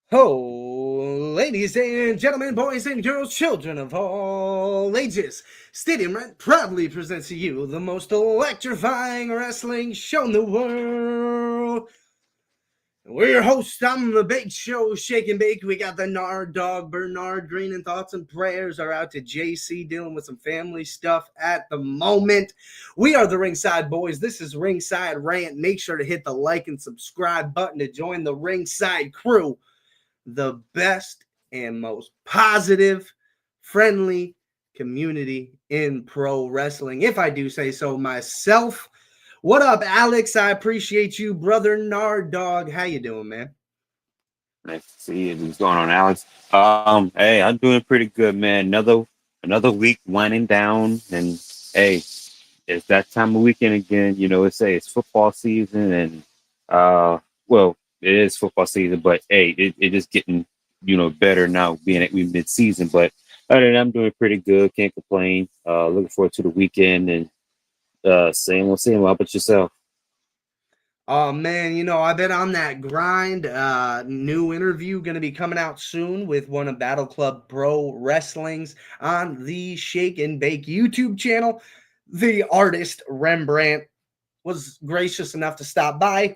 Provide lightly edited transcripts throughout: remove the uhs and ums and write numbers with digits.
Oh, ladies and gentlemen, boys and girls, children of all ages, Stadium Rent proudly presents to you the most electrifying wrestling show in the world. We're your hosts on the Bake Show, Shake and Bake. We got the Nard Dog, Bernard Green, and thoughts and prayers are out to JC dealing with some family stuff at the moment. We are the Ringside Boys. This is Ringside Rant. Make sure to hit the like and subscribe button to join the Ringside crew. The best and most positive, friendly community in pro wrestling, if I do say so myself. What up, Alex? I appreciate you, brother Nard Dog. How you doing, man? Nice to see you. What's going on, Alex? Hey, I'm doing pretty good, man. Another week winding down, and hey, it's that time of weekend again. You know, it's football season, and well, it is football season, but hey, it is getting better now being at mid-season. But other than that, I'm doing pretty good. Can't complain. Looking forward to the weekend, and same old, same old. How about yourself? Oh, man, I've been on that grind. New interview going to be coming out soon with one of Battle Club Pro Wrestling's on the Shake and Bake YouTube channel. The artist Rembrandt was gracious enough to stop by.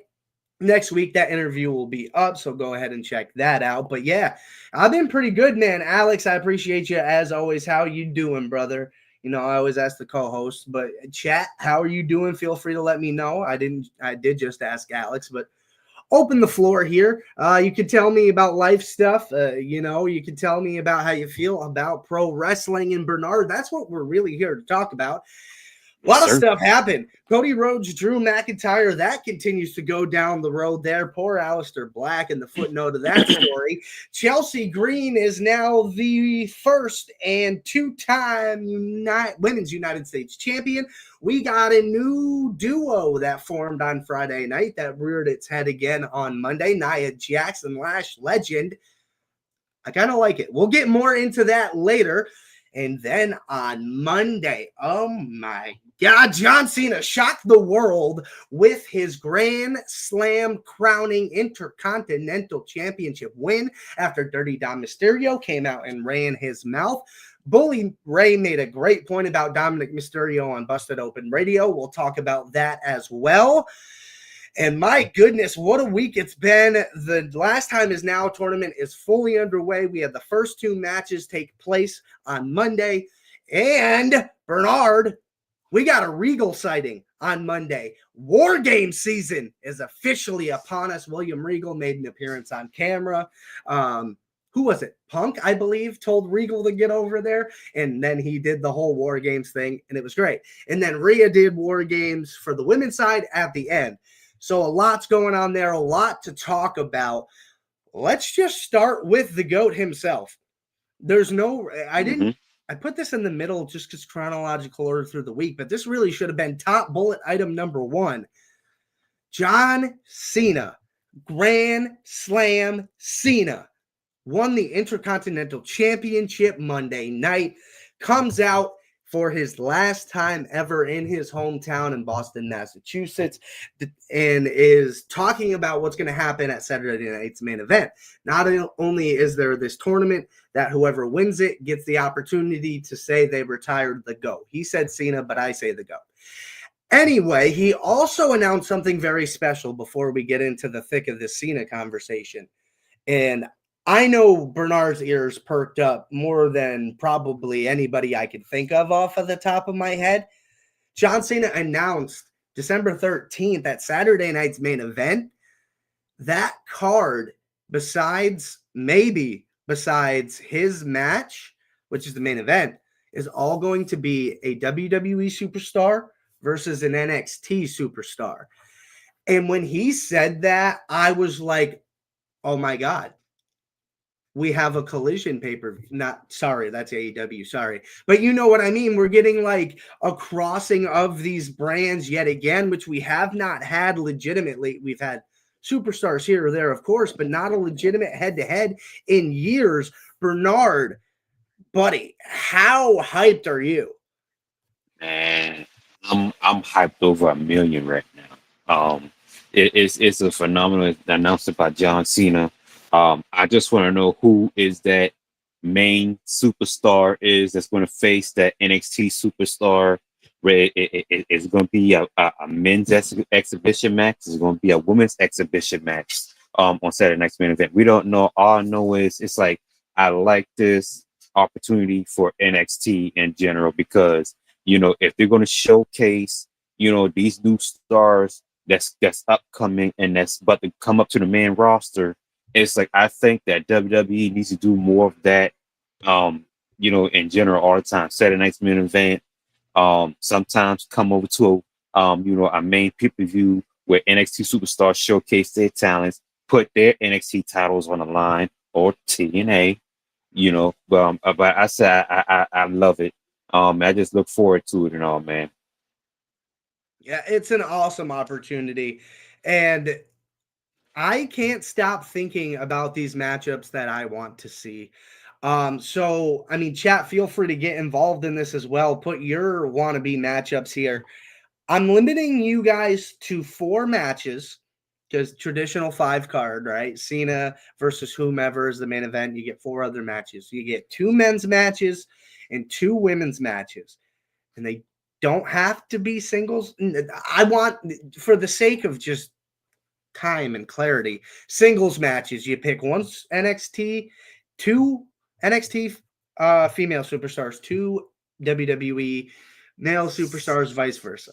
Next week, that interview will be up, so go ahead and check that out. But yeah, I've been pretty good, man. Alex, I appreciate you as always. How you doing, brother? I always ask the co-host, but chat, how are you doing? Feel free to let me know. I did just ask Alex, but open the floor here. You can tell me about life stuff. You can tell me about how you feel about pro wrestling and Bernard. That's what we're really here to talk about. A lot of stuff happened. Cody Rhodes, Drew McIntyre, that continues to go down the road there. Poor Aleister Black in the footnote of that story. Chelsea Green is now the first and two-time Women's United States champion. We got a new duo that formed on Friday night that reared its head again on Monday. Nia Jax and Lash legend. I kind of like it. We'll get more into that later. And then on Monday, oh my God, John Cena shocked the world with his Grand Slam crowning Intercontinental Championship win after Dirty Dom Mysterio came out and ran his mouth. Bully Ray made a great point about Dominik Mysterio on Busted Open Radio. We'll talk about that as well. And my goodness, what a week it's been. The Last Time Is Now tournament is fully underway. We had the first two matches take place on Monday. And Bernard, we got a Regal sighting on Monday. WarGames season is officially upon us. William Regal made an appearance on camera. Who was it? Punk, I believe, told Regal to get over there. And then he did the whole WarGames thing, and it was great. And then Rhea did WarGames for the women's side at the end. So a lot's going on there, a lot to talk about. Let's just start with the GOAT himself. I put this in the middle just because chronological order through the week, but this really should have been top bullet item number one. John Cena, Grand Slam Cena, won the Intercontinental Championship Monday night, comes out for his last time ever in his hometown in Boston, Massachusetts, and is talking about what's going to happen at Saturday night's main event. Not only is there this tournament that whoever wins it gets the opportunity to say they retired the GOAT. He said Cena, but I say the GOAT. Anyway, he also announced something very special before we get into the thick of this Cena conversation. And I know Bernard's ears perked up more than probably anybody I could think of off of the top of my head. John Cena announced December 13th at Saturday night's main event. That card, besides his match, which is the main event, is all going to be a WWE superstar versus an NXT superstar. And when he said that, I was like, oh my God, we have a collision paper. That's AEW, sorry. But you know what I mean? We're getting like a crossing of these brands yet again, which we have not had legitimately. We've had superstars here or there, of course, but not a legitimate head-to-head in years. Bernard, buddy, how hyped are you? Man, I'm hyped over a million right now. It's a phenomenal announcement by John Cena. I just want to know who is that main superstar is that's going to face that NXT superstar. Where it's going to be a men's exhibition match. It's going to be a women's exhibition match. On Saturday night's main event. We don't know. All I know is it's like I like this opportunity for NXT in general because if they're going to showcase, these new stars that's upcoming and that's about to come up to the main roster, it's like I think that WWE needs to do more of that. In general, all the time. Saturday night's main event. Sometimes come over to a main pay-per-view where NXT superstars showcase their talents, put their NXT titles on the line or TNA. But I say I love it. I just look forward to it and all, man. Yeah, it's an awesome opportunity. And I can't stop thinking about these matchups that I want to see. So, I mean, chat, feel free to get involved in this as well. Put your wannabe matchups here. I'm limiting you guys to 4 matches because traditional 5 card, right? Cena versus whomever is the main event. You get 4 other matches. You get 2 men's matches and 2 women's matches. And they don't have to be singles. I want, for the sake of just time and clarity, singles matches. You pick one NXT, 2 NXT female superstars, 2 WWE male superstars, vice versa.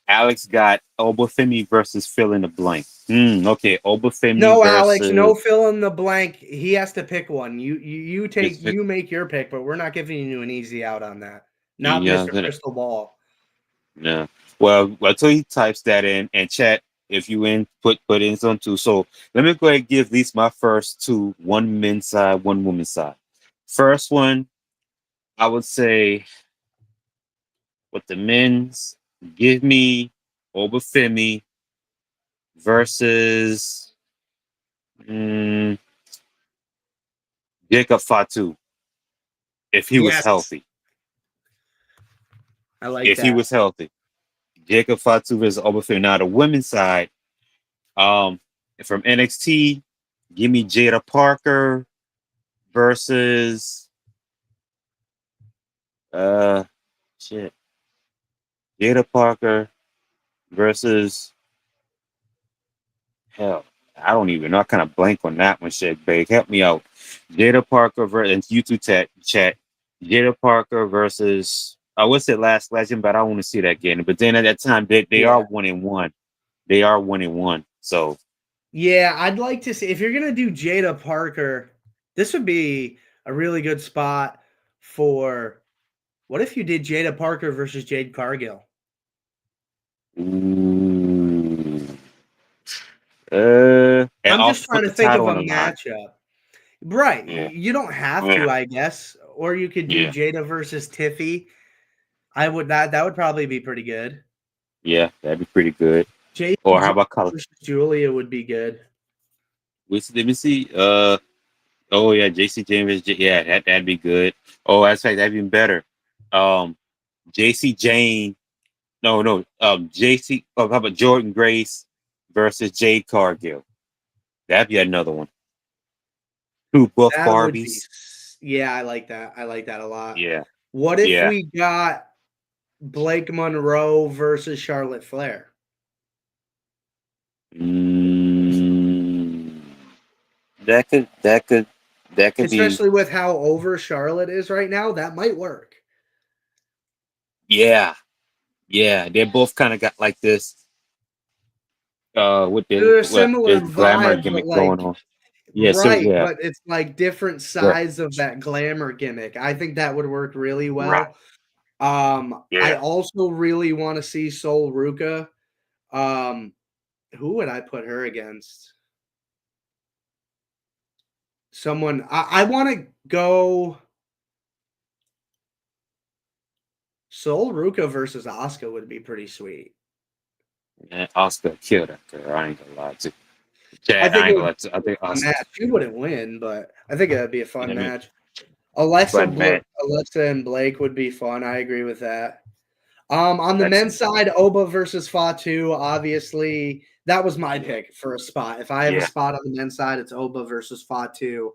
Alex got Obafemi versus fill in the blank. Okay, Obafemi No, versus Alex, no fill in the blank. He has to pick one. You make your pick, but we're not giving you an easy out on that. Not yeah, Mr. Crystal Ball. yeah. Well, until he types that in and chat, if you put in some too. So let me go ahead and give at least my first 2, one men's side, one women's side. First one, I would say with the men's, give me Obafemi versus Jacob Fatu if he was Yes, healthy. I like If he that. was healthy, Jacob Fatu versus Obafemi. Now the women's side, um, from NXT, give me Jada Parker versus uh shit. Jada Parker versus hell. I don't even know. I kind of blank on that one, shit, Big. Help me out. Jada Parker versus YouTube chat. Jada Parker versus I would say Last Legend, but I don't want to see that game. But then at that time, they are Yeah. 1-1. They are 1-1. So Yeah, I'd like to see if you're gonna do Jada Parker, this would be a really good spot for what if you did Jada Parker versus Jade Cargill? ooh. And I'm just also trying put to the think of title a on the line. matchup. Right. Yeah. You don't have Yeah. to, I guess. Or you could do Yeah. Jada versus Tiffy. That would probably be pretty good. Yeah. That'd be pretty good. JC Or how James about color? versus Julia would be good. Let me see. Oh yeah, JC James. Yeah, that'd be good. Oh, that's right. That'd be even better. Um, JC Jane. No, no. JC. Oh, how about Jordan Grace versus Jade Cargill? That'd be another one. 2 buff That would be, Barbies. yeah, I like that. I like that a lot. Yeah. What if Yeah. we got Blake Monroe versus Charlotte Flair? Mm, that could be. Especially with how over Charlotte is right now, that might work. Yeah. Yeah, they both kind of got like this with They're a this similar glamour vibe, but gimmick going like on. Yeah, so right, yeah, but it's like different right, sides of that glamour gimmick. I think that would work really right, well. I yeah. also really want to see Sol Ruka. Um, who would I put her against? Someone I want to go Sol Ruka versus Asuka would be pretty sweet. And Oscar killed that girl. I ain't gonna lie to you. I Chad, think I it ain't would gonna be lie to you. I think a Oscar, match. She wouldn't win, but I think it'd be a fun I mean, match. fun match. Alexa and Blake would be fun. I agree with that. On the Alexa, men's side, Oba versus Fatu. Obviously, that was my pick for a spot. If I have a yeah, spot on the men's side, it's Oba versus Fatu.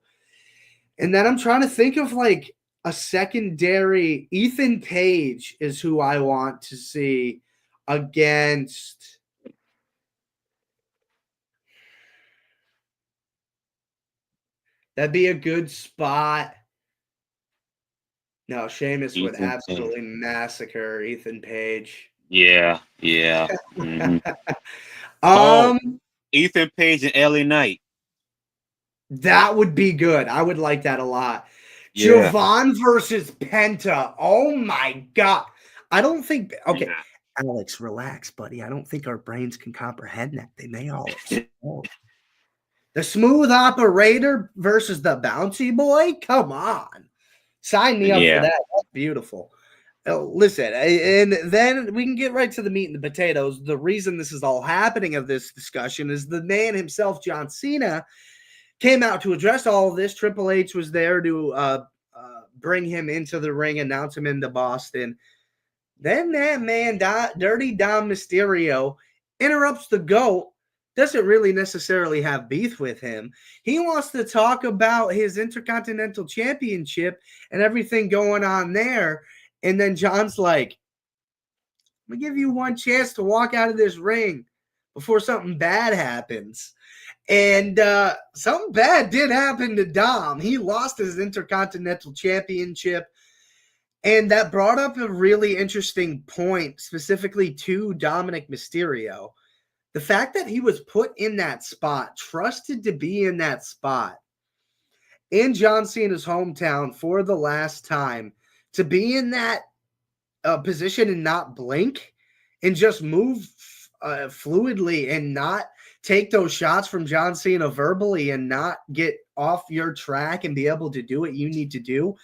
And then I'm trying to think of like a secondary. Ethan Page is who I want to see against. That'd be a good spot. No, Sheamus would Ethan Payne. absolutely massacre Ethan Page. Yeah, yeah. Hmm. Oh, Um, Ethan Page and LA Knight. that would be good. I would like that a lot. Yeah, Javon versus Penta. Oh my god. I don't think okay. yeah. Alex, relax, buddy. I don't think our brains can comprehend that. They may all explode. The smooth operator versus the bouncy boy? Come on. Sign me up for Yeah, that. That's beautiful. Listen, and then we can get right to the meat and the potatoes. The reason this is all happening of this discussion is the man himself, John Cena, came out to address all of this. Triple H was there to bring him into the ring, announce him into Boston. Then that man, Dirty Dom Mysterio, interrupts the GOAT. Doesn't really necessarily have beef with him. He wants to talk about his Intercontinental Championship and everything going on there. And then John's like, I'm going to give you one chance to walk out of this ring before something bad happens. And something bad did happen to Dom. He lost his Intercontinental Championship. And that brought up a really interesting point, specifically to Dominik Mysterio. The fact that he was put in that spot, trusted to be in that spot in John Cena's hometown for the last time, to be in that position and not blink and just move fluidly and not take those shots from John Cena verbally and not get off your track and be able to do what you need to do.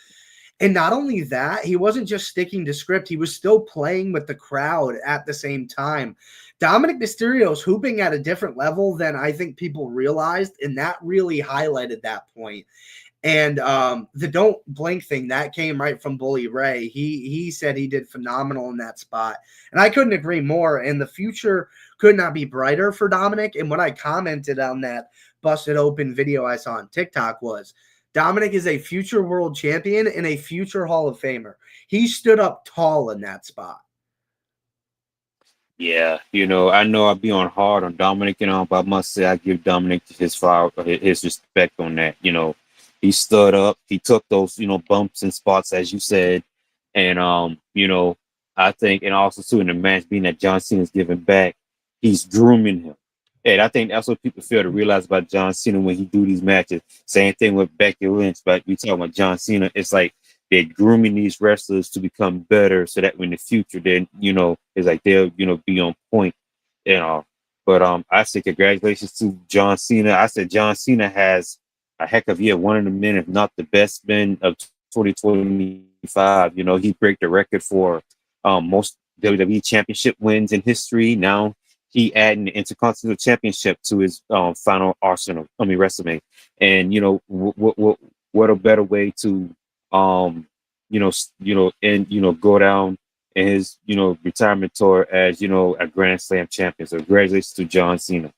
And not only that, he wasn't just sticking to script, he was still playing with the crowd at the same time. Dominik Mysterio's hooping at a different level than I think people realized, and that really highlighted that point. And the don't blink thing that came right from Bully Ray. He said he did phenomenal in that spot, and I couldn't agree more. And the future could not be brighter for Dominik. And what I commented on that busted open video I saw on TikTok was Dominik is a future world champion and a future Hall of Famer. He stood up tall in that spot. yeah. I know I'll be on hard on Dominic, but I must say I give Dominic his flower, his respect on that. He stood up, he took those, bumps and spots, as you said. And I think, and also too in the match, being that John Cena's giving back, he's grooming him. And I think that's what people fail to realize about John Cena when he do these matches. Same thing with Becky Lynch, but you talking about John Cena, it's like they're grooming these wrestlers to become better so that in the future then, it's like they'll, be on point, you know. But I say congratulations to John Cena. I said John Cena has a heck of a year, one of the men, if not the best men of 2025. He break the record for most WWE championship wins in history. Now he adding the Intercontinental Championship to his final arsenal. Resume. And what a better way to and go down in his retirement tour as a Grand Slam champion. So congratulations to John Cena.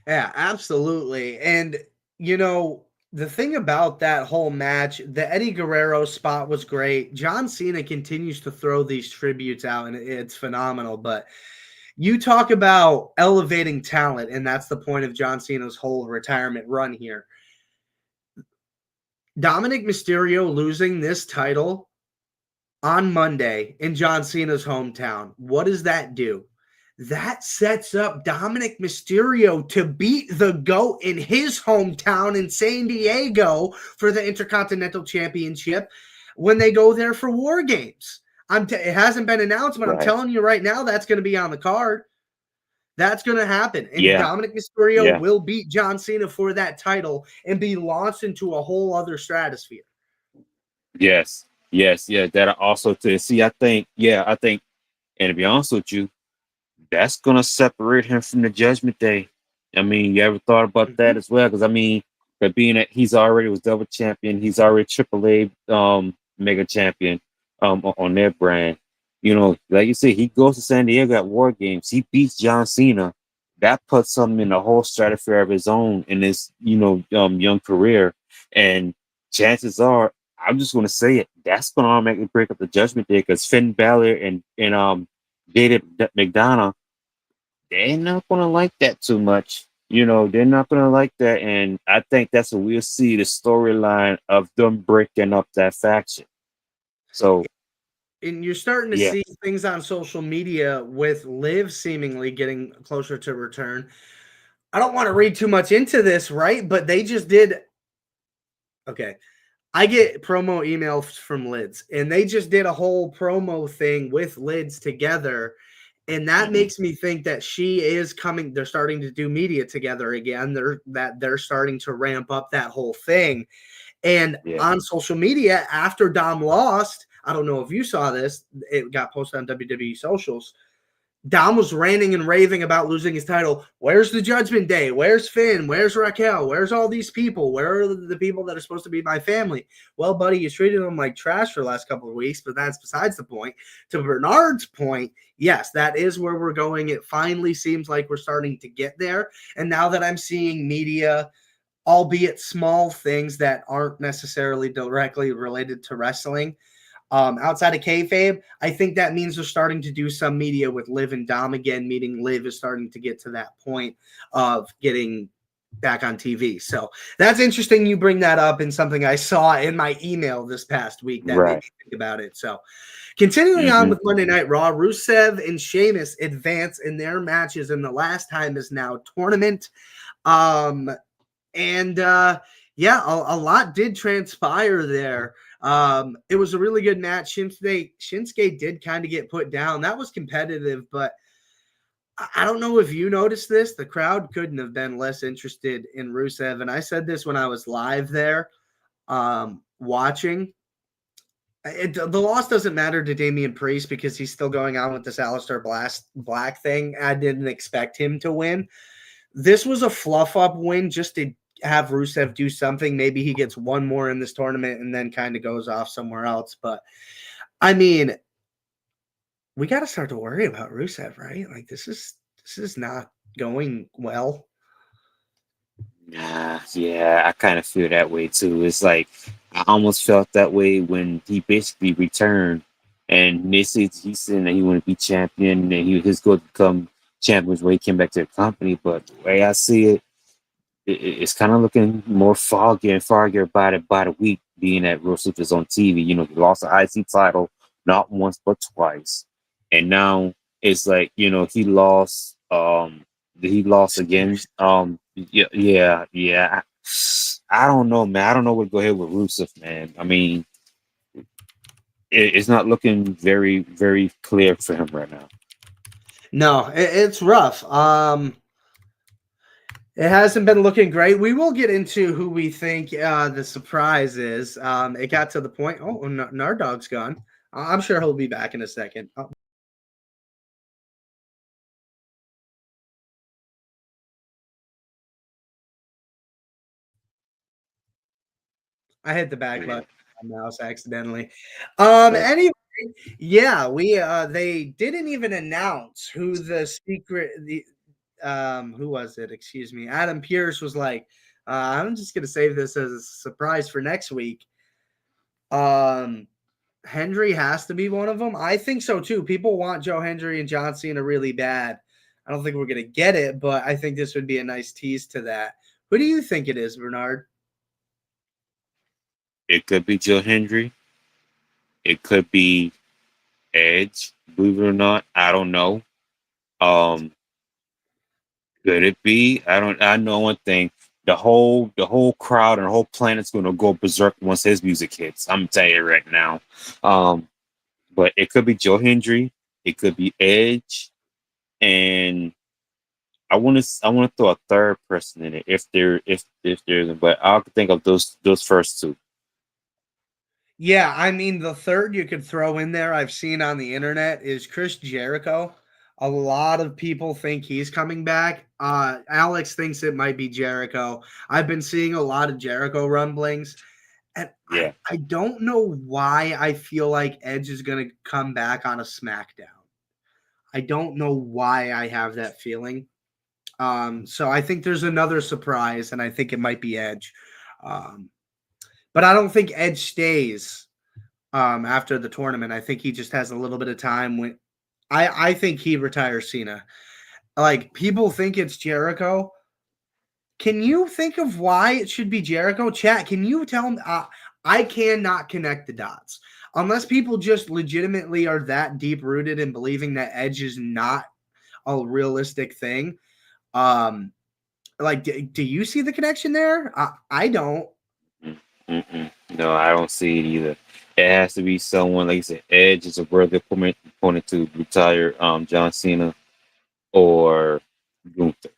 Yeah, absolutely. And the thing about that whole match, the Eddie Guerrero spot was great. John Cena continues to throw these tributes out, and it's phenomenal. But you talk about elevating talent, and that's the point of John Cena's whole retirement run here. Dominik Mysterio losing this title on Monday in John Cena's hometown. What does that do? That sets up Dominik Mysterio to beat the GOAT in his hometown in San Diego for the Intercontinental Championship when they go there for WarGames. It hasn't been announced, but I'm Right. telling you right now, that's going to be on the card. That's going to happen. And Yeah. Dominik Mysterio Yeah. will beat John Cena for that title and be launched into a whole other stratosphere. Yes. Yes. Yeah. That also to see. I think, and to be honest with you, that's gonna separate him from the Judgment Day. I mean, you ever thought about Mm-hmm. that as well? Because I mean, but being that he's already was double champion, he's already AAA mega champion on their brand. You know, like you said, he goes to San Diego at War Games. He beats John Cena. That puts him in a whole stratosphere of his own in his young career. And chances are, I'm just gonna say it. That's gonna automatically break up the Judgment Day because Finn Balor and David McDonough, they're not gonna like that too much. You know, they're not gonna like that, and I think that's what we'll see the storyline of them breaking up that faction. So And you're starting to yeah, see things on social media with Liv seemingly getting closer to return. I don't want to read too much into this, right? But they just did. Okay. I get promo emails from Lids, and they just did a whole promo thing with Lids together. And that hmm makes me think that she is coming. They're starting to do media together again. They're starting to ramp up that whole thing. And yeah, on social media, after Dom lost, I don't know if you saw this, it got posted on WWE socials. Dom was ranting and raving about losing his title. Where's the Judgment Day? Where's Finn? Where's Raquel? Where's all these people? Where are the people that are supposed to be my family? Well, buddy, you treated them like trash for the last couple of weeks, but that's besides the point. To Bernard's point, yes, that is where we're going. It finally seems like we're starting to get there. And now that I'm seeing media, albeit small things that aren't necessarily directly related to wrestling, outside of kayfabe, I think that means they're starting to do some media with Liv and Dom again, meaning Liv is starting to get to that point of getting back on TV. So that's interesting you bring that up, and something I saw in my email this past week that made right. me think about it. So continuing on hmm with Monday Night Raw, Rusev and Sheamus advance in their matches, and the last time is now tournament. Um, and yeah, a lot did transpire there. It was a really good match. Shinsuke did kind of get put down. That was competitive, but I don't know if you noticed this. The crowd couldn't have been less interested in Rusev. And I said this when I was live there watching. The loss doesn't matter to Damian Priest because he's still going on with this Aleister Black thing. I didn't expect him to win. This was a fluff up win just to have Rusev do something. Maybe he gets one more in this tournament and then kind of goes off somewhere else. But I mean, we got to start to worry about Rusev, right? Like this is not going well. Yeah, I kind of feel that way too. It's like I almost felt that way when he basically returned, and they said he said that he wanted to be champion, and his goal to become champion when he came back to the company. But the way I see it, it's kind of looking more foggy and foggier by the week, being that Rusev is on TV. You know, he lost the IC title not once but twice, and now it's like he lost again. Yeah. I don't know, man. I don't know what to go ahead with Rusev, man. I mean, it's not looking very very clear for him right now. No, it's rough. It hasn't been looking great. We will get into who we think the surprise is. It got to the point. Oh, Nardog's gone. I'm sure he'll be back in a second. Oh, I hit the back Yeah. button on my mouse accidentally. Right. Anyway, yeah, we they didn't even announce who the secret the who was it? Excuse me. Adam Pierce was like, I'm just gonna save this as a surprise for next week. Um Hendry has to be one of them. I think so too. People want Joe Hendry and John Cena really bad. I don't think we're gonna get it, but I think this would be a nice tease to that. Who do you think it is, Bernard? It could be Joe Hendry. It could be Edge. Believe it or not, I don't know. Um, could it be? I don't. I know one thing. The whole crowd and the whole planet's gonna go berserk once his music hits. I'm telling you right now. Um, but it could be Joe Hendry. It could be Edge, and I want to throw a third person in it if there isn't. But I can think of those first two. Yeah, I mean, the third you could throw in there I've seen on the internet is Chris Jericho. A lot of people think he's coming back. Alex thinks it might be Jericho. I've been seeing a lot of Jericho rumblings, and Yeah. I don't know why I feel like Edge is going to come back on a SmackDown. I don't know why I have that feeling. So I think there's another surprise, and I think it might be Edge. Um, but I don't think Edge stays after the tournament. I think he just has a little bit of time. When I think he retires Cena. Like, people think it's Jericho. Can you think of why it should be Jericho? Chat, can you tell me? I cannot connect the dots unless people just legitimately are that deep rooted in believing that Edge is not a realistic thing. Um, like, do you see the connection there? I don't. No, I don't see it either. It has to be someone like you said. Edge is a worthy opponent to retire John Cena or Gunther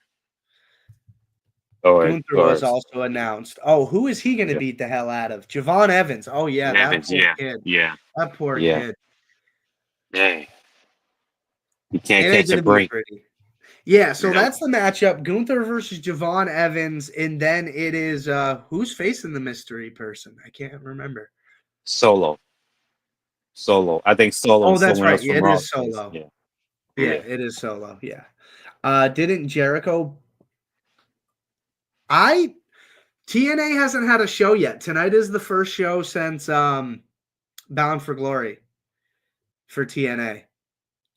Gunther or was also announced. Oh, who is he going to yeah, beat the hell out of? Javon Evans. Oh, yeah, that Evans. poor Yeah, kid. yeah, That poor yeah. kid. Dang, you can't It ain't catch going a to be break. pretty. Yeah, so Nope. that's the matchup. Gunther versus Javon Evans. And then it is who's facing the mystery person? I can't remember. Solo. I think Solo Oh, and that's someone right. else Yeah, from it Raw. is Solo. Yeah, Yeah, yeah. it is Solo. Yeah. Didn't Jericho I TNA hasn't had a show yet. Tonight is the first show since Bound for Glory for TNA.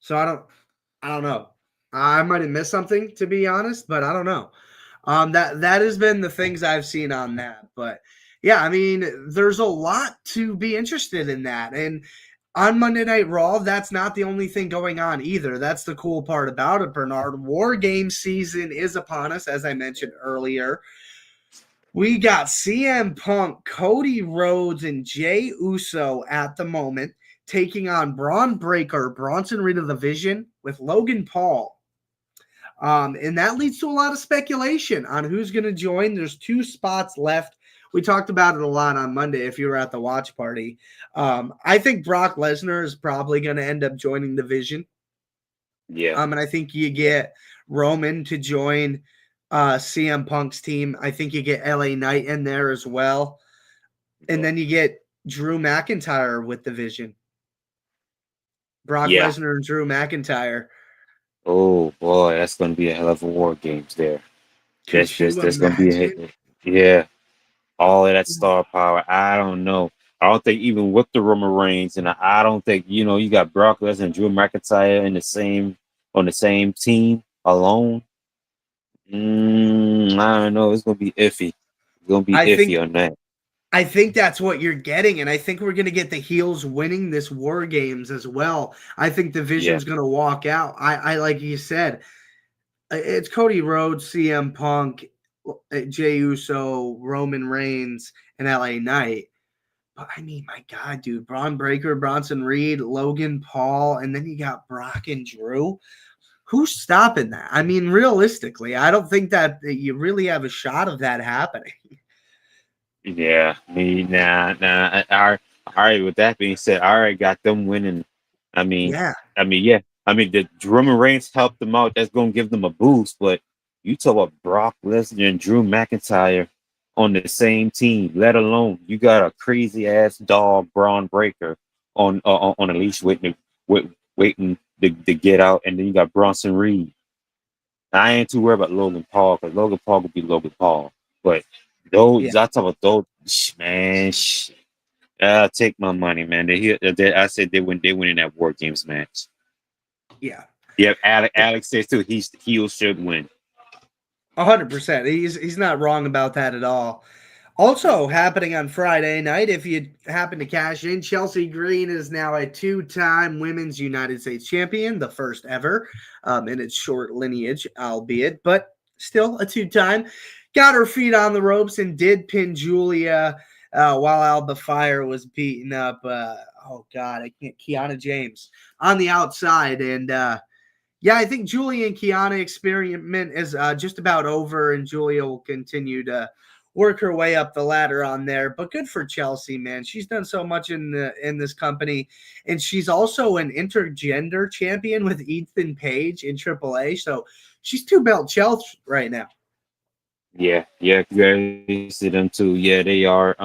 So I don't know. I might have missed something, to be honest, but I don't know. That has been the things I've seen on that. But yeah, I mean, there's a lot to be interested in that. And on Monday Night Raw, that's not the only thing going on either. That's the cool part about it, Bernard. War Game season is upon us, as I mentioned earlier. We got CM Punk, Cody Rhodes, and Jey Uso at the moment taking on Braun Breaker, Bronson Reed of the Vision with Logan Paul. And that leads to a lot of speculation on who's going to join. There's 2 spots left. We talked about it a lot on Monday if you were at the watch party. I think Brock Lesnar is probably going to end up joining the Vision. Yeah. And I think you get Roman to join CM Punk's team. I think you get LA Knight in there as well. And then you get Drew McIntyre with the Vision. Brock Yeah. Lesnar and Drew McIntyre. Oh boy, that's gonna be a hell of a war games there. Could you That's gonna be a imagine? hit. Yeah. All of that star power. I don't know. I don't think even with the Roman Reigns, and I don't think you got Brock Lesnar and Drew McIntyre in the same on the same team alone. I don't know. It's gonna be iffy. It's gonna be I think iffy on that. I think that's what you're getting, and I think we're going to get the heels winning this War Games as well. I think the Yeah. Vision's going to walk out. I like you said, it's Cody Rhodes, CM Punk, Jey Uso, Roman Reigns, and LA Knight. But I mean, my God, dude, Braun Breaker, Bronson Reed, Logan Paul, and then you got Brock and Drew. Who's stopping that? I mean, realistically, I don't think that you really have a shot of that happening. Yeah, me nah. All right. With that being said, I already got them winning. I mean, Yeah, yeah. I mean, the Roman Reigns helped them out. That's gonna give them a boost. But you talk about Brock Lesnar and Drew McIntyre on the same team. Let alone you got a crazy ass dog Braun Breaker on a leash waiting to get out, and then you got Bronson Reed. I ain't too worried about Logan Paul because Logan Paul could be Logan Paul. But yeah, I talk about man. I'll take my money, man. I said they win in that War Games match. yeah. Yeah, Alex says too. Heels should win. 100%. He's not wrong about that at all. Also happening on Friday night, if you happen to cash in, Chelsea Green is now a two-time Women's United States champion, the first ever in its short lineage, albeit, but still a two-time. Got her feet on the ropes and did pin Julia while Alba Fire was beating up. Oh God, I can't. Kiana James on the outside, and yeah, I think Julia and Kiana experiment is just about over, and Julia will continue to work her way up the ladder on there. But good for Chelsea, man. She's done so much in this company, and she's also an intergender champion with Ethan Page in AAA. So she's two belt Chelsea right now. Yeah, yeah, congratulations to them too. Yeah, they are.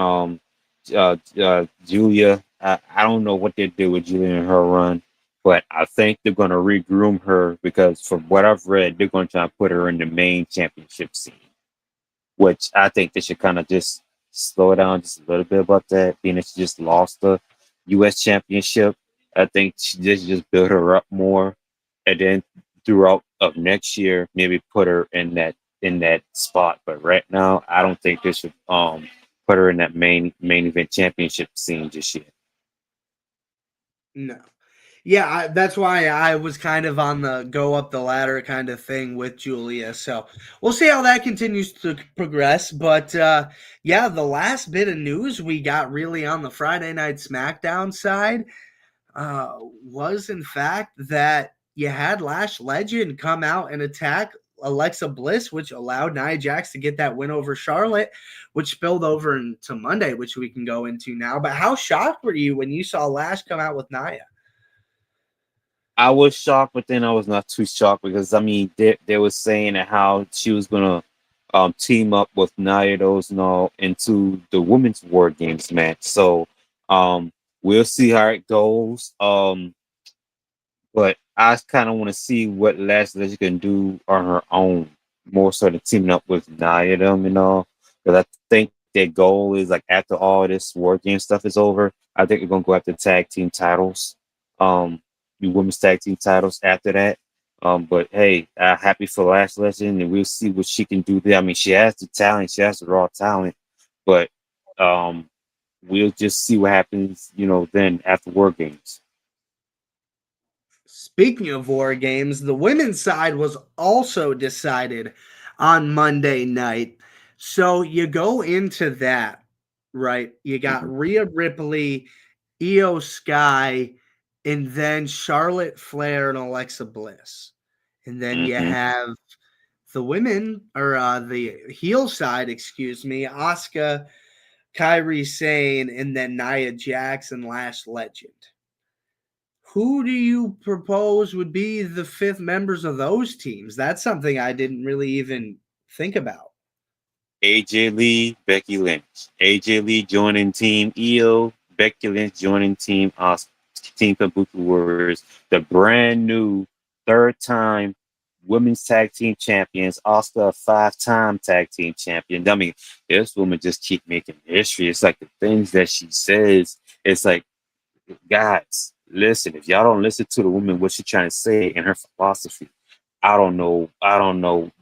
Julia, I don't know what they do with Julia and her run, but I think they're going to regroom her because from what I've read, they're going to try and put her in the main championship scene, which I think they should kind of just slow down just a little bit about that, being that she just lost the U.S. championship. I think she just build her up more, and then throughout of next year, maybe put her in that spot. But right now, I don't think they should put her in that main event championship scene just yet. No. Yeah, that's why I was kind of on the go up the ladder kind of thing with Julia. So we'll see how that continues to progress. But yeah, the last bit of news we got really on the Friday Night SmackDown side was, in fact, that you had Lash Legend come out and attack Alexa Bliss, which allowed Nia Jax to get that win over Charlotte, which spilled over into Monday, which we can go into now. But how shocked were you when you saw Lash come out with Nia? I was shocked, but then I was not too shocked because I mean they were saying that how she was gonna team up with Nia Jax and all into the women's war games match. So um we'll see how it goes. But I kind of want to see what Lashley can do on her own, more so than teaming up with Nia them and all. Because I think their goal is like after all this war game stuff is over, I think they're gonna go after tag team titles, um, the women's tag team titles after that. But hey, happy for Lash Legend, and we'll see what she can do there. I mean, she has the talent, she has the raw talent, but um, we'll just see what happens, then after war games. Speaking of war games, the women's side was also decided on Monday night. So you go into that, right? You got Mhm. Rhea Ripley, Io Sky, and then Charlotte Flair and Alexa Bliss. And then you Mhm. have the women, or the heel side, excuse me, Asuka, Kyrie Sane, and then Nia Jax and Lash Legend. Who do you propose would be the fifth members of those teams? That's something I didn't really even think about. AJ Lee, Becky Lynch. AJ Lee joining Team EO, Becky Lynch joining Team Kabuki Warriors, the brand new third time women's tag team champions, Oscar a 5-time tag team champion. I mean, this woman just keep making history. It's like the things that she says, it's like, guys, listen, if y'all don't listen to the woman, what she's trying to say in her philosophy, I don't know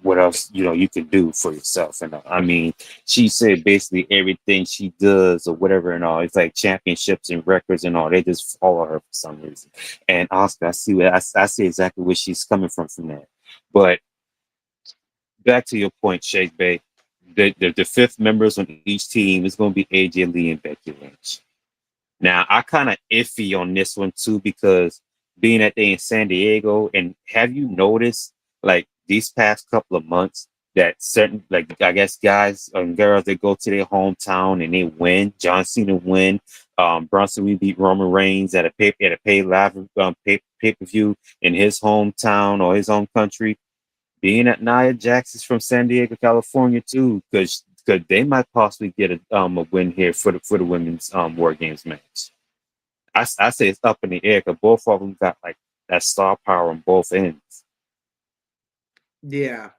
what else you can do for yourself. And I mean, she said basically everything she does or whatever and all. It's like championships and records and all. They just follow her for some reason. And Oscar, I see exactly where she's coming from that. But back to your point, Shake Bay, the fifth members on each team is going to be AJ Lee and Becky Lynch. Now, I kind of iffy on this one too because being that they in San Diego, and have you noticed like these past couple of months that certain like I guess guys and girls they go to their hometown and they win. John Cena win. Bronson we beat Roman Reigns at a pay live pay per view in his hometown or his home country. Being that Nia Jax is from San Diego, California too, because they might possibly get a win here for the women's war games match. I say it's up in the air because both of them got like that star power on both ends. Yeah.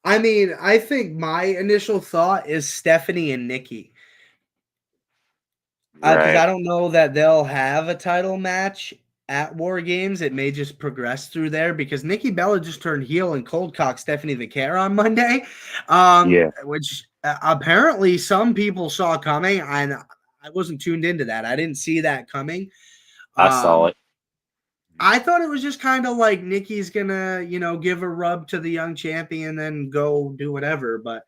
I mean, I think my initial thought is Stephanie and Nikki. Because I Right. don't know that they'll have a title match at War Games. It may just progress through there because Nikki Bella just turned heel and cold cock Stephanie the Care on Monday, Yeah, which apparently some people saw coming, and I wasn't tuned into that. I didn't see that coming. I saw Um, it. I thought it was just kind of like Nikki's gonna, give a rub to the young champion, then go do whatever. But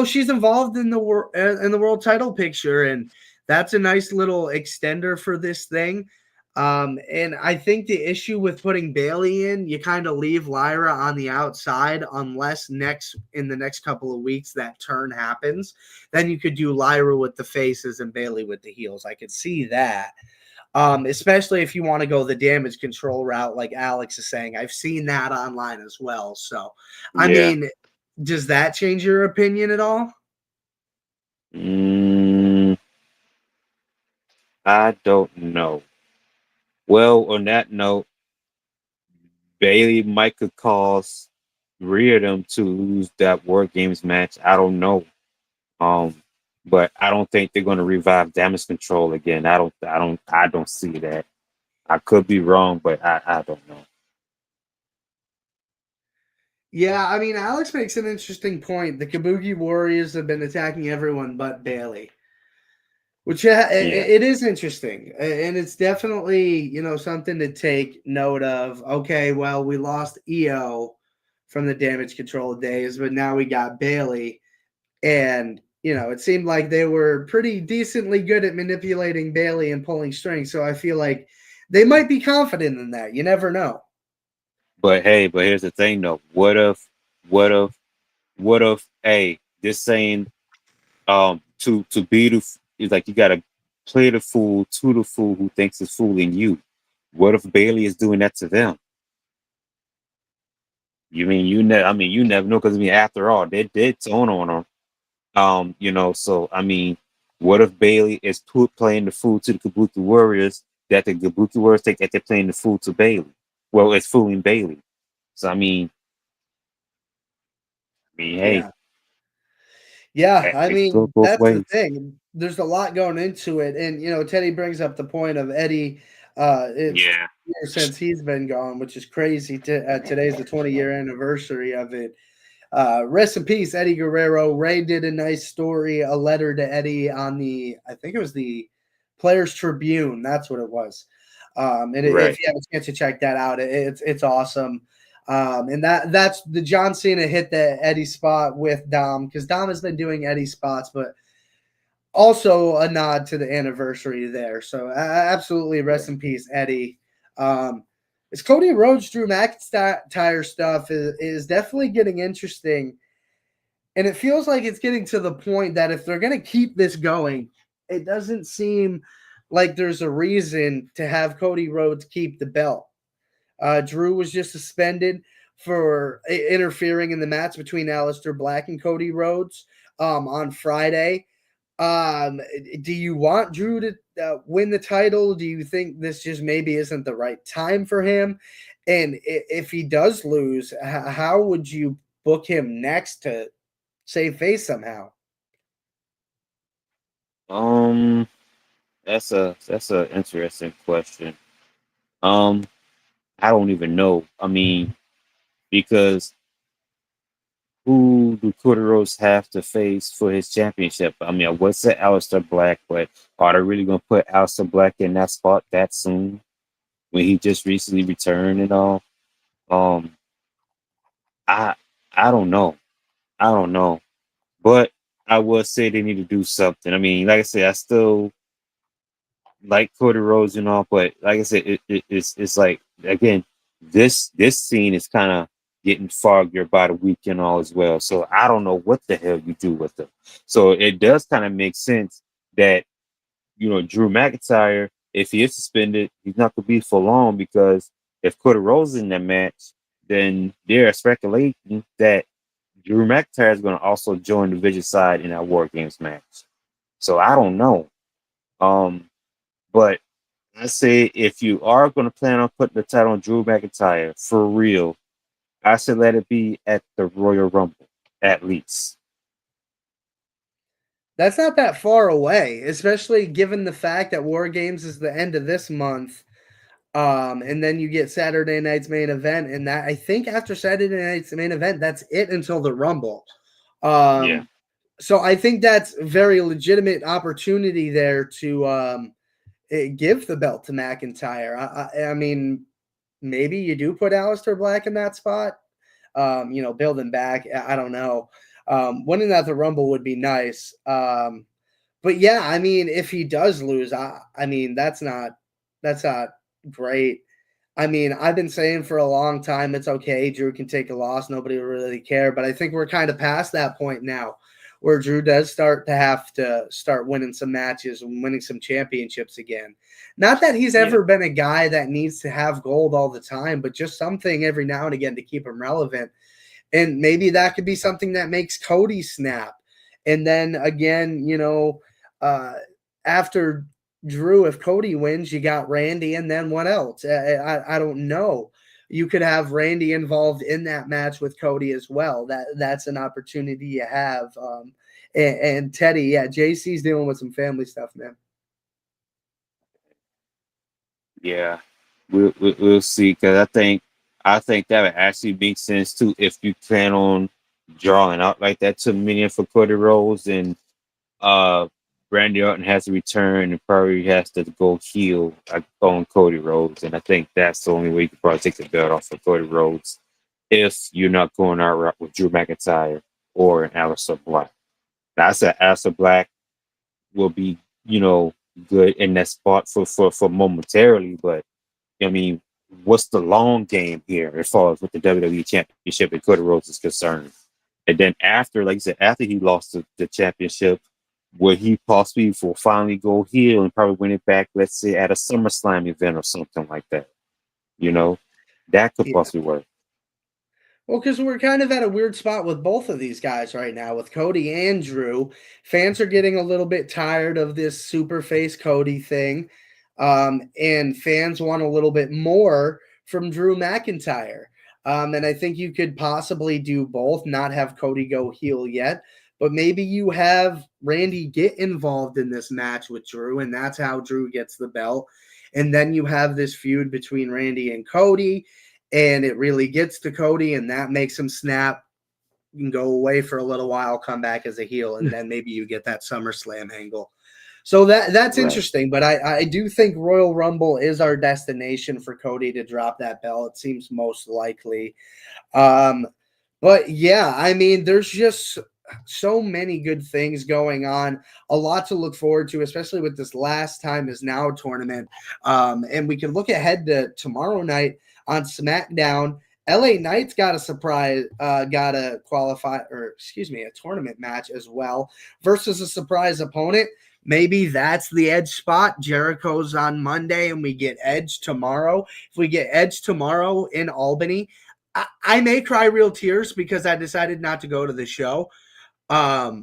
she's involved in the world title picture, and that's a nice little extender for this thing. And I think the issue with putting Bailey in, you kind of leave Lyra on the outside unless in the next couple of weeks that turn happens. Then you could do Lyra with the faces and Bailey with the heels. I could see that. Especially if you want to go the damage control route, like Alex is saying. I've seen that online as well. So, I Yeah. mean, does that change your opinion at all? Mm, I don't know. Well, on that note, Bailey might could cause three of them to lose that War Games match. I don't know. Um, but I don't think they're going to revive damage control again. I don't see that. I could be wrong, but I don't know. Yeah, I mean, Alex makes an interesting point. The Kabuki Warriors have been attacking everyone but Bailey, which Yeah, it is interesting, and it's definitely something to take note of. Okay, well, we lost EO from the damage control days, but now we got Bailey, and it seemed like they were pretty decently good at manipulating Bailey and pulling strings. So I feel like they might be confident in that. You never know. but hey, but here's the thing though. What if, what if? Hey, this saying to be the is like you gotta play the fool to the fool who thinks is fooling you. What if Bailey is doing that to them? You mean you never? I mean you never know because I mean after all they did tone on them. So I mean, what if Bailey is playing the fool to the Kabuki Warriors that the Kabuki Warriors think that they're playing the fool to Bailey? Well, it's fooling Bailey. So I mean, hey, Yeah. Yeah, I it goes mean, both that's the ways. thing. There's a lot going into it. And Teddy brings up the point of Eddie. It's Yeah, years since he's been gone, which is crazy. Today's the 20-year anniversary of it. Rest in peace, Eddie Guerrero. Ray did a nice story, a letter to Eddie on I think it was the Players Tribune. That's what it was. And if right. you have a chance to check that out, it's awesome. And that's the John Cena hit the Eddie spot with Dom, because Dom has been doing Eddie spots, but also a nod to the anniversary there. So absolutely, Yeah. rest in peace, Eddie. It's Cody Rhodes, Drew McIntyre stuff is definitely getting interesting, and it feels like it's getting to the point that if they're going to keep this going, it doesn't seem like there's a reason to have Cody Rhodes keep the belt. Drew was just suspended for interfering in the match between Aleister Black and Cody Rhodes on Friday. Do you want Drew to win the title? Do you think this just maybe isn't the right time for him? And if he does lose, how would you book him next to save face somehow? Um, that's a interesting question. Um, I don't even know. I mean, because who do Cody Rhodes have to face for his championship? I mean, what's it, Aleister Black? But are they really gonna put Aleister Black in that spot that soon when he just recently returned and all? Um, I I don't know. I don't know. But I will say they need to do something. I mean, like I said, I still like Cody Rhodes and all, but like I said, it's like again, this scene is kind of getting foggier by the week and all as well. So I don't know what the hell you do with them. So it does kind of make sense that Drew McIntyre, if he is suspended, he's not gonna be for long because if Cody Rhodes is in that match, then there are speculating that Drew McIntyre is going to also join the Vision side in that War Games match. So I don't know. Um, but I say if you are going to plan on putting the title on Drew McIntyre for real, I should let it be at the Royal Rumble at least. That's not that far away, especially given the fact that War Games is the end of this month. And then you get Saturday night's main event, and that I think after Saturday night's main event, that's it until the Rumble. Yeah. So I think that's a very legitimate opportunity there to give the belt to McIntyre. I mean, maybe you do put Aleister Black in that spot. Building back. I don't know. Winning at the Rumble would be nice. But yeah, I mean, if he does lose, I mean, that's not great. I mean, I've been saying for a long time it's okay. Drew can take a loss. Nobody will really care. But I think we're kind of past that point now where Drew does start to have to start winning some matches and winning some championships again. Not that he's ever been a guy that needs to have gold all the time, but just something every now and again to keep him relevant. And maybe that could be something that makes Cody snap. And then again, after Drew, if Cody wins, you got Randy, and then what else? I don't know. You could have Randy involved in that match with Cody as well. That's an opportunity you have. And Teddy, yeah, JC's dealing with some family stuff, man. Yeah, we'll see. Because I think that would actually make sense too if you plan on drawing out like that $2 million for Cody Rhodes, and uh Randy Orton has to return and probably has to go heel on Cody Rhodes, and I think that's the only way you can probably take the belt off of Cody Rhodes if you're not going out route with Drew McIntyre or an Aleister Black. Now, I said Aleister Black will be, good in that spot for momentarily, but I mean, what's the long game here as far as with the WWE Championship and Cody Rhodes is concerned? And then after, like you said, after he lost the championship, will he possibly will finally go heel and probably win it back, let's say at a SummerSlam event or something like that? You know, that could Yeah. possibly work. Well, because we're kind of at a weird spot with both of these guys right now, with Cody and Drew. Fans are getting a little bit tired of this super face Cody thing. And fans want a little bit more from Drew McIntyre. And I think you could possibly do both, not have Cody go heel yet, but maybe you have Randy get involved in this match with Drew, and that's how Drew gets the belt. And then you have this feud between Randy and Cody, and it really gets to Cody, and that makes him snap. You can go away for a little while, come back as a heel, and then maybe you get that SummerSlam angle. So that's Right. interesting, but I do think Royal Rumble is our destination for Cody to drop that belt. It seems most likely. Um, but yeah, I mean, there's just so many good things going on. A lot to look forward to, especially with this Last Time Is Now tournament. And we can look ahead to tomorrow night on SmackDown. LA Knight's got a surprise, got a a tournament match as well versus a surprise opponent. Maybe that's the Edge spot. Jericho's on Monday, and we get Edge tomorrow. If we get Edge tomorrow in Albany, I may cry real tears because I decided not to go to the show. But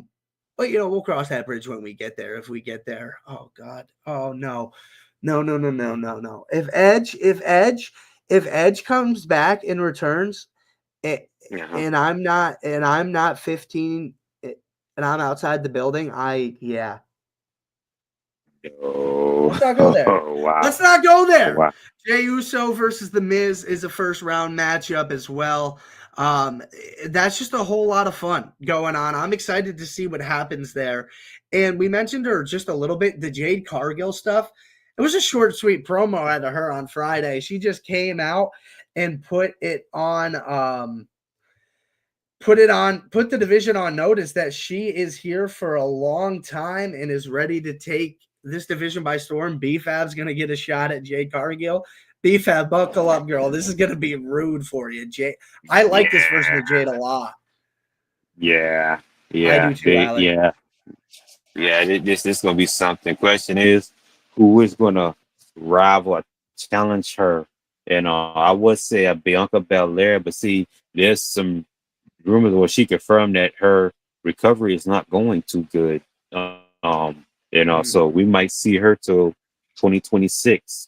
we'll cross that bridge when we get there. If we get there, oh God, oh no, no, no, no, no, no, no. If Edge comes back and returns, Uh-huh. and I'm not 15, and I'm outside the building, yeah. Oh, Let's not go there. wow. Let's not go there. Wow. Jey Uso versus The Miz is a first round matchup as well. That's just a whole lot of fun going on. I'm excited to see what happens there. And we mentioned her just a little bit, the Jade Cargill stuff. It was a short, sweet promo out of her on Friday. She just came out and put the division on notice that she is here for a long time and is ready to take this division by storm. BFAB's going to get a shot at Jade Cargill. BFAB, buckle up, girl. This is going to be rude for you, Jade. I like this version of Jade a lot. Yeah. I Yeah. do too, Alec. Yeah. This is gonna be something. Question is, who is gonna rival or challenge her? And I would say a Bianca Belair, but see, there's some rumors where she confirmed that her recovery is not going too good. So we might see her till 2026.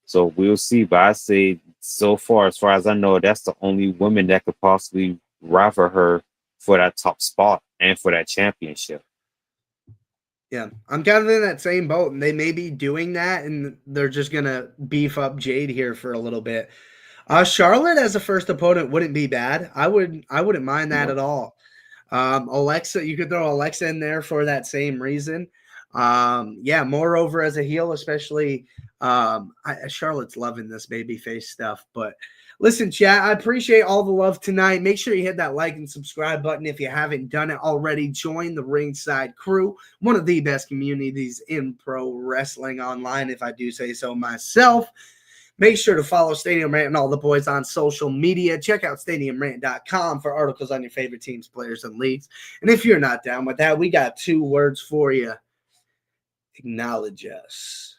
So we'll see. But I say so far, as far as I know, that's the only woman that could possibly rival her for that top spot and for that championship. Yeah, I'm kind of in that same boat, and they may be doing that, and they're just gonna beef up Jade here for a little bit. Charlotte as a first opponent wouldn't be bad. I wouldn't mind that Yep. at all. Alexa, you could throw Alexa in there for that same reason. Yeah, moreover as a heel, especially Charlotte's loving this babyface stuff. But listen, chat, I appreciate all the love tonight. Make sure you hit that like and subscribe button if you haven't done it already. Join the Ringside Crew, one of the best communities in pro wrestling online, if I do say so myself. Make sure to follow Stadium Rant and all the boys on social media. Check out stadiumrant.com for articles on your favorite teams, players, and leagues. And if you're not down with that, we got 2 words for you. Acknowledge us.